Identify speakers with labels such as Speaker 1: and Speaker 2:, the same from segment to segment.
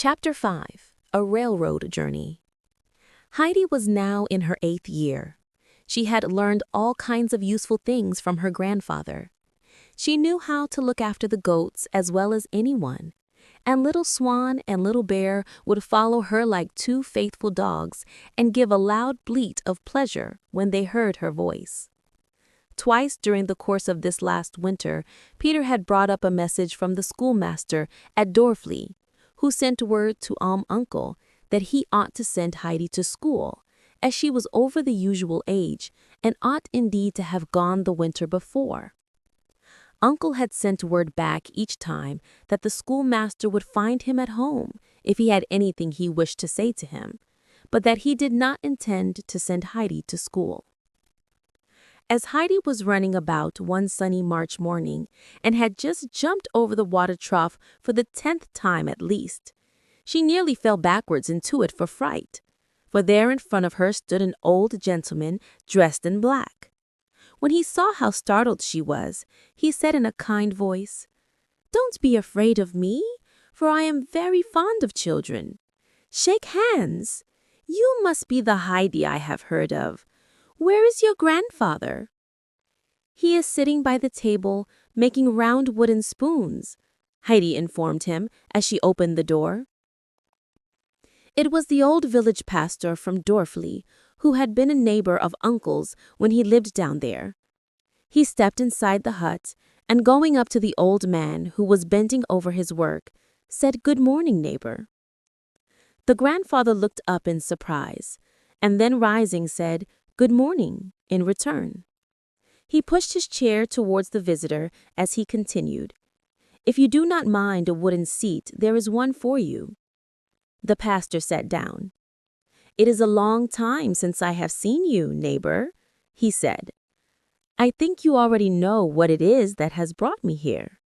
Speaker 1: Chapter 5. A Railroad Journey. Heidi was now in her 8th year. She had learned all kinds of useful things from her grandfather. She knew how to look after the goats as well as anyone, and Little Swan and Little Bear would follow her like two faithful dogs and give a loud bleat of pleasure when they heard her voice. Twice during the course of this last winter, Peter had brought up a message from the schoolmaster at Dorfli, who sent word to Uncle that he ought to send Heidi to school, as she was over the usual age and ought indeed to have gone the winter before. Uncle had sent word back each time that the schoolmaster would find him at home if he had anything he wished to say to him, but that he did not intend to send Heidi to school. As Heidi was running about one sunny March morning and had just jumped over the water trough for the 10th time at least, she nearly fell backwards into it for fright, for there in front of her stood an old gentleman dressed in black. When he saw how startled she was, he said in a kind voice, "Don't be afraid of me, for I am very fond of children. Shake hands. You must be the Heidi I have heard of. Where is your grandfather?" "He is sitting by the table, making round wooden spoons," Heidi informed him as she opened the door. It was the old village pastor from Dorfli, who had been a neighbor of Uncle's when he lived down there. He stepped inside the hut and, going up to the old man who was bending over his work, said, "Good morning, neighbor." The grandfather looked up in surprise, and then rising said, "Good morning," in return. He pushed his chair towards the visitor as he continued, "If you do not mind a wooden seat, there is one for you." The pastor sat down. "It is a long time since I have seen you, neighbor," he said. "I think you already know what it is that has brought me here."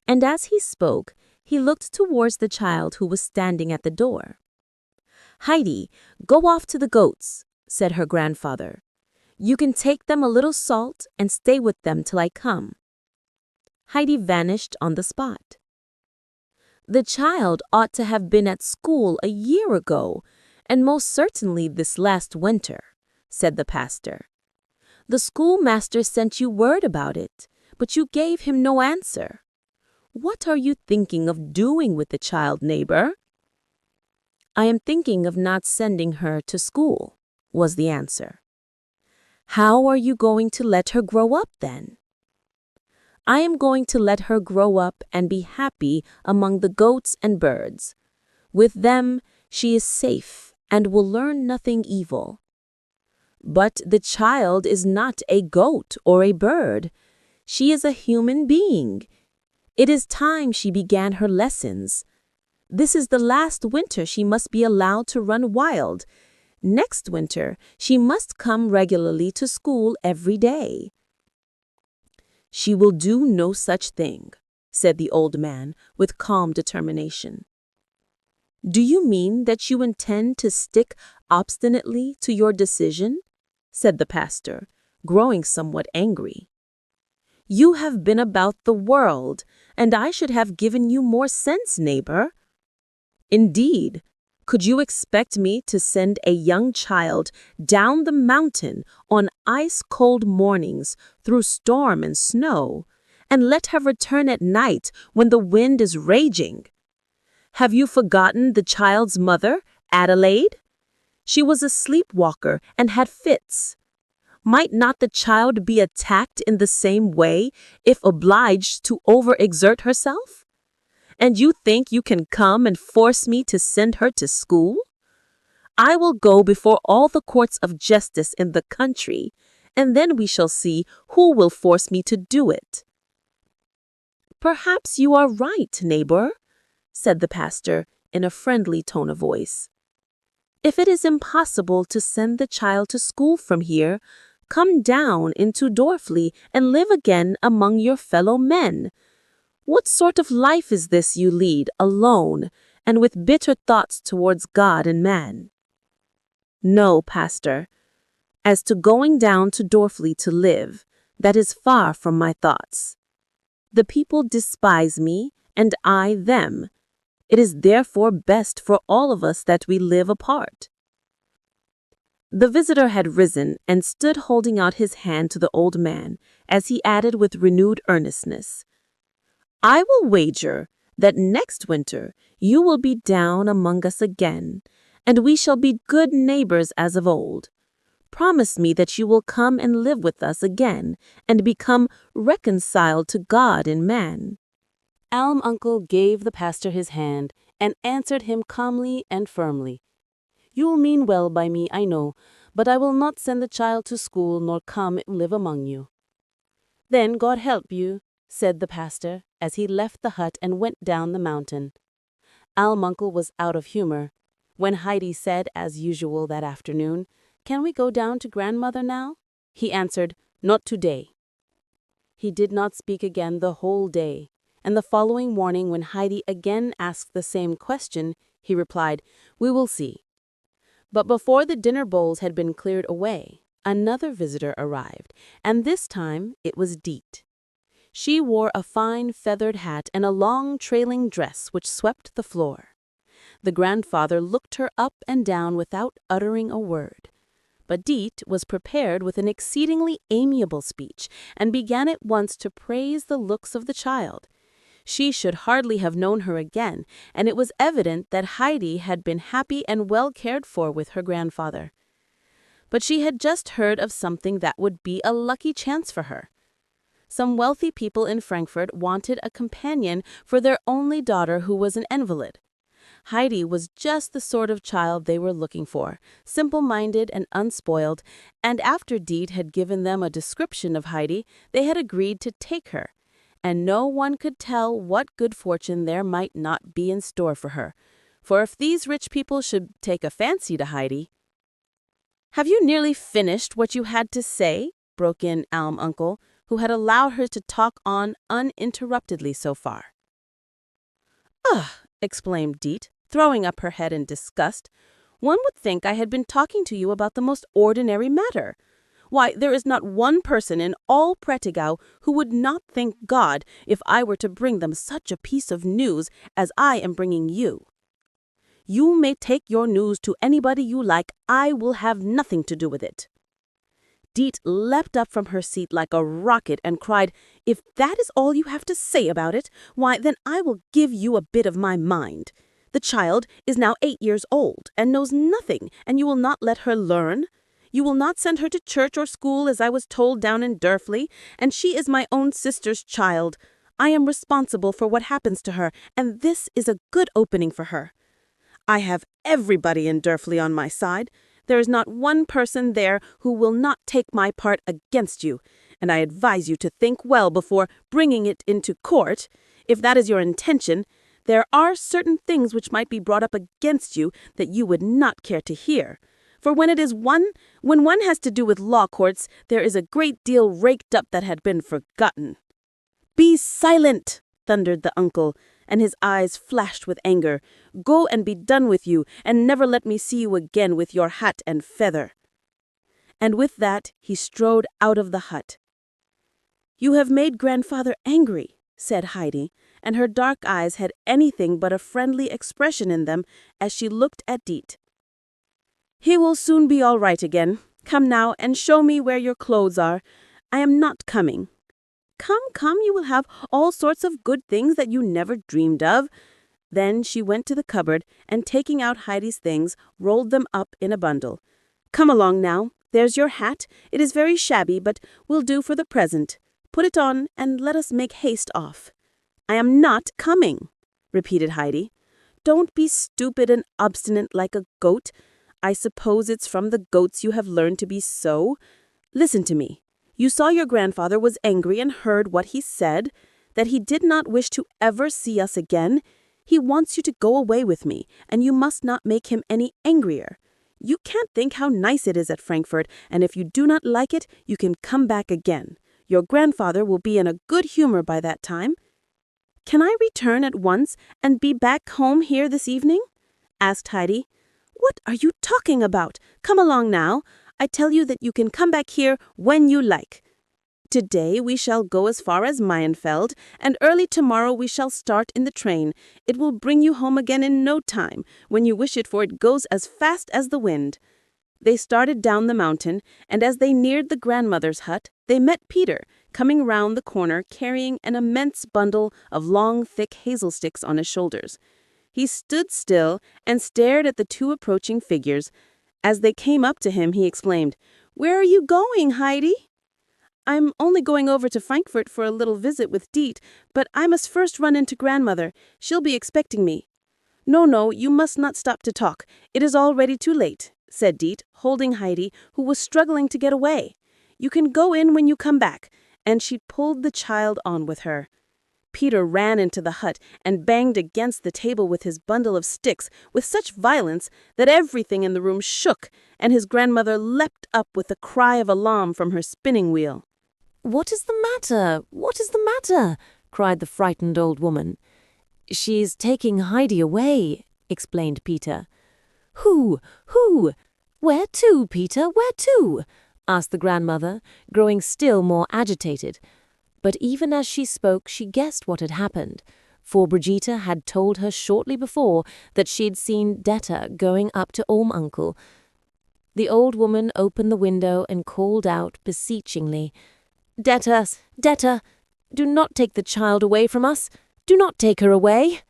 Speaker 1: And as he spoke, he looked towards the child who was standing at the door. "Heidi, go off to the goats," said her grandfather. "You can take them a little salt and stay with them till I come." Heidi vanished on the spot. "The child ought to have been at school a year ago, and most certainly this last winter," said the pastor. "The schoolmaster sent you word about it, but you gave him no answer. What are you thinking of doing with the child, neighbor?" "I am thinking of not sending her to school," was the answer. "How are you going to let her grow up then?" "I am going to let her grow up and be happy among the goats and birds. With them she is safe and will learn nothing evil." "But the child is not a goat or a bird. She is a human being. It is time she began her lessons. This is the last winter she must be allowed to run wild. Next winter she must come regularly to school every day." "She will do no such thing," said the old man with calm determination. "Do you mean that you intend to stick obstinately to your decision?" said the pastor, growing somewhat angry. "You have been about the world, and I should have given you more sense, neighbor. Indeed, could you expect me to send a young child down the mountain on ice-cold mornings through storm and snow, and let her return at night when the wind is raging? Have you forgotten the child's mother, Adelaide? She was a sleepwalker and had fits. Might not the child be attacked in the same way if obliged to overexert herself? And you think you can come and force me to send her to school? I will go before all the courts of justice in the country, and then we shall see who will force me to do it." "Perhaps you are right, neighbor," said the pastor in a friendly tone of voice. "If it is impossible to send the child to school from here, come down into Dorfli and live again among your fellow men. What sort of life is this you lead alone and with bitter thoughts towards God and man?" "No, pastor. As to going down to Dorfli to live, that is far from my thoughts. The people despise me and I them.
Speaker 2: It is therefore best for all of us that we live apart." The visitor had risen and stood holding out his hand to the old man as he added with renewed earnestness, "I will wager that next winter you will be down among us again, and we shall be good neighbors as of old. Promise me that you will come and live with us again and become reconciled to God and man."
Speaker 3: Uncle gave the pastor his hand and answered him calmly and firmly, "You mean well by me, I know, but I will not send the child to school nor come and live among you." "Then God help you," said the pastor, as he left the hut and went down the mountain. Uncle was out of humor. When Heidi said, as usual that afternoon, "Can we go down to grandmother now?" he answered, "Not today." He did not speak again the whole day, and the following morning when Heidi again asked the same question, he replied, "We will see." But before the dinner bowls had been cleared away, another visitor arrived, and this time it was Deet. She wore a fine feathered hat and a long trailing dress which swept the floor. The grandfather looked her up and down without uttering a word. But Deet was prepared with an exceedingly amiable speech and began at once to praise the looks of the child. She should hardly have known her again, and it was evident that Heidi had been happy and well cared for with her grandfather. But she had just heard of something that would be a lucky chance for her. Some wealthy people in Frankfurt wanted a companion for their only daughter who was an invalid. Heidi was just the sort of child they were looking for, simple-minded and unspoiled, and after Deet had given them a description of Heidi, they had agreed to take her. And no one could tell what good fortune there might not be in store for her. For if these rich people should take a fancy to Heidi— "Have you nearly finished what you had to say?" broke in Uncle, who had allowed her to talk on uninterruptedly so far. "Ugh!" exclaimed Deet, throwing up her head in disgust. "One would think I had been talking to you about the most ordinary matter. Why, there is not one person in all Prättigau who would not thank God if I were to bring them such a piece of news as I am bringing you. You may take your news to anybody you like. I will have nothing to do with it." Deet leapt up from her seat like a rocket and cried, "If that is all you have to say about it, why, then I will give you a bit of my mind. The child is now 8 years old and knows nothing, and you will not let her learn. You will not send her to church or school as I was told down in Dörfli, and she is my own sister's child. I am responsible for what happens to her, and this is a good opening for her. I have everybody in Dörfli on my side. There is not one person there who will not take my part against you, and I advise you to think well before bringing it into court. If that is your intention, there are certain things which might be brought up against you that you would not care to hear. For when one has to do with law courts, there is a great deal raked up that had been forgotten." "Be silent!" thundered the uncle, and his eyes flashed with anger. "Go and be done with you, and never let me see you again with your hat and feather." And with that he strode out of the hut. "You have made grandfather angry," said Heidi, and her dark eyes had anything but a friendly expression in them as she looked at Deet. "He will soon be all right again. Come now and show me where your clothes are. I am not coming." Come, you will have all sorts of good things that you never dreamed of." Then she went to the cupboard and, taking out Heidi's things, rolled them up in a bundle. "Come along now. There's your hat. It is very shabby, but will do for the present. Put it on and let us make haste off." "I am not coming," repeated Heidi. "Don't be stupid and obstinate like a goat. I suppose it's from the goats you have learned to be so. Listen to me. You saw your grandfather was angry and heard what he said, that he did not wish to ever see us again. He wants you to go away with me, and you must not make him any angrier. You can't think how nice it is at Frankfurt, and if you do not like it, you can come back again. Your grandfather will be in a good humor by that time." "Can I return at once and be back home here this evening?" asked Heidi. "What are you talking about? Come along now. I tell you that you can come back here when you like."
Speaker 2: Today we shall go as far as Meienfeld, and early tomorrow we shall start in the train. It will bring you home again in no time. When you wish it, for it goes as fast as the wind." They started down the mountain, and as they neared the grandmother's hut, they met Peter, coming round the corner carrying an immense bundle of long, thick hazel sticks on his shoulders. He stood still and stared at the two approaching figures. As they came up to him, he exclaimed, "Where are you going, Heidi?" "I'm only going over to Frankfurt for a little visit with Diet, but I must first run into grandmother. She'll be expecting me." No, you must not stop to talk. It is already too late," said Diet, holding Heidi, who was struggling to get away. "You can go in when you come back," and she pulled the child on with her. Peter ran into the hut and banged against the table with his bundle of sticks with such violence that everything in the room shook, and his grandmother leapt up with a cry of alarm from her spinning wheel.
Speaker 3: "What is the matter? What is the matter?" cried the frightened old woman. "She's taking Heidi away," explained Peter. Who? Where to, Peter? Where to?" asked the grandmother, growing still more agitated. But even as she spoke, she guessed what had happened, for Brigitte had told her shortly before that she'd seen Detta going up to Uncle. The old woman opened the window and called out beseechingly, Detta, do not take the child away from us. Do not take her away."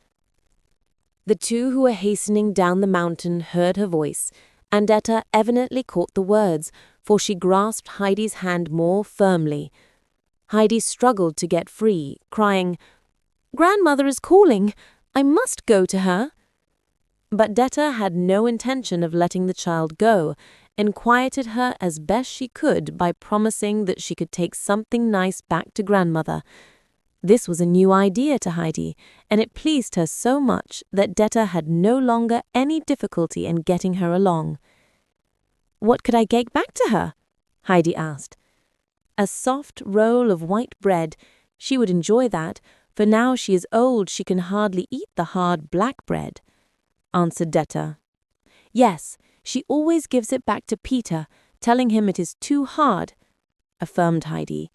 Speaker 3: The two who were hastening down the mountain heard her voice, and Detta evidently caught the words, for she grasped Heidi's hand more firmly. Heidi struggled to get free, crying, "Grandmother is calling. I must go to her." But Detta had no intention of letting the child go, and quieted her as best she could by promising that she could take something nice back to grandmother. This was a new idea to Heidi, and it pleased her so much that Detta had no longer any difficulty in getting her along. "What could I get back to her?" Heidi asked. "A soft roll of white bread. She would enjoy that, for now she is old she can hardly eat the hard black bread," answered Detta. "Yes, she always gives it back to Peter, telling him it is too hard," affirmed Heidi.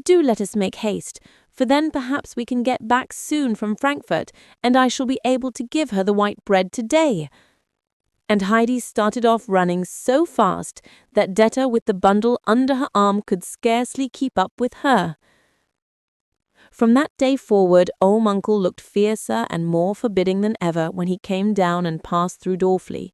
Speaker 3: "Do let us make haste, for then perhaps we can get back soon from Frankfurt, and I shall be able to give her the white bread today." And Heidi started off running so fast that Detta with the bundle under her arm could scarcely keep up with her. From that day forward, Uncle looked fiercer and more forbidding than ever when he came down and passed through Dorfli.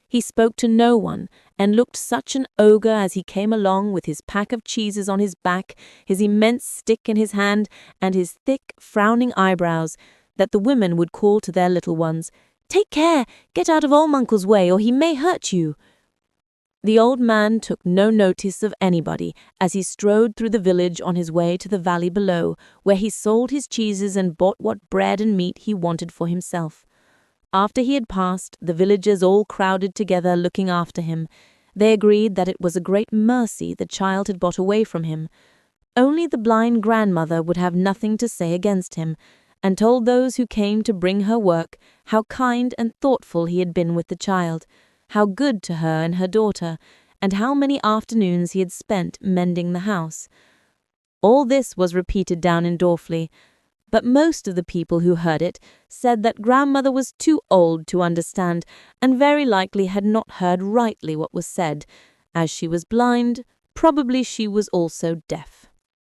Speaker 3: He spoke to no one, and looked such an ogre as he came along with his pack of cheeses on his back, his immense stick in his hand, and his thick, frowning eyebrows, that the women would call to their little ones, "Take care, get out of Uncle's way, or he may hurt you." The old man took no notice of anybody as he strode through the village on his way to the valley below, where he sold his cheeses and bought what bread and meat he wanted for himself. After he had passed, the villagers all crowded together looking after him. They agreed that it was a great mercy the child had got away from him. Only the blind grandmother would have nothing to say against him, and told those who came to bring her work how kind and thoughtful he had been with the child, how good to her and her daughter, and how many afternoons he had spent mending the house. All this was repeated down in Dorfli, but most of the people who heard it said that grandmother was too old to understand, and very likely had not heard rightly what was said. As she was blind, probably she was also deaf.